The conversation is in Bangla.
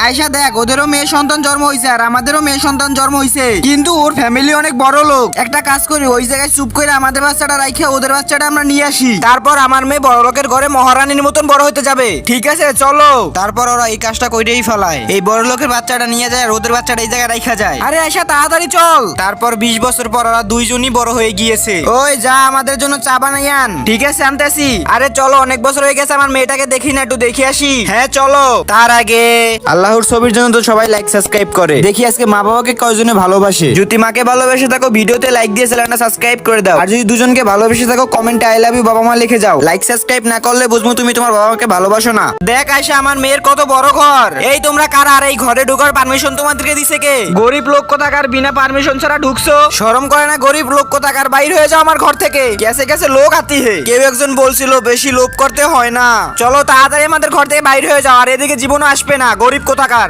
আয়শা দেখ, ওদেরও মেয়ে সন্তান জন্ম হইছে আর আমাদেরও মেয়ে সন্তান জন্ম হইছে, কিন্তু ওর ফ্যামিলি অনেক বড় লোক। একটা কাজ করি, ওই জায়গায় চুপ করে আমাদের বাচ্চাটা রাইখে ওদের বাচ্চাটা আমরা নিয়ে আসি, তারপর আমার মেয়ে বড় লোকের ঘরে মহারানীর মতন বড় হতে যাবে। ঠিক আছে চলো। তারপর ওরা এই কাজটা কইরেই ফেলায়, এই বড় লোকের বাচ্চাটা নিয়ে যায় আর ওদের বাচ্চাটা এই জায়গায় রাইখা যায়। আরে আয়শা তাড়াতাড়ি চল। তারপর 20 বছর পর ওরা দুইজনই বড় হয়ে গিয়েছে। ওই যা আমাদের জন্য চা বানাই আন। ঠিক আছে আনতেছি। আরে চলো, অনেক বছর হয়ে গেছে, আমার মেয়েটাকে দেখি না, একটু দেখে আসি। হ্যাঁ চলো। তার আগে আল্লাহর ছবির জন্য তো সবাই লাইক সাবস্ক্রাইব করে, দেখি আজকে মা বাবাকে কয়জনে ভালোবাসে। যদি মাকে ভালোবেসে থাকো ভিডিওতে লাইক দিয়ে চ্যানেলটা সাবস্ক্রাইব করে দাও, আর যদি দুজনকে ভালোবেসে থাকো কমেন্টে আই লাভ ইউ বাবা মা লিখে যাও। লাইক সাবস্ক্রাইব না করলে বুঝবো তুমি তোমার বাবা মাকে ভালোবাসো না। দেখ আয়শা, আমার মেয়ের কত বড় ঘর। এই তোমরা কারা? আর এই ঘরে ঢোকার পারমিশন তোমাদেরকে দিছে কে? গরিব লোক কোথাকার বিনা পারমিশন ছাড়া ঢুকছো? শরম করে না? গরিব লোক কোথাকার, বাইর হয়ে যাও আমার ঘর থেকে। গেছে গেছে লোক আতি হে। কেউ একজন বলছিল বেশি লোভ করতে হয় না। চলো তাড়াতাড়ি আমাদের ঘর থেকে বাইর হয়ে যাও, আর এদিকে জীবনও আসবে না, গরিব কোথাকার।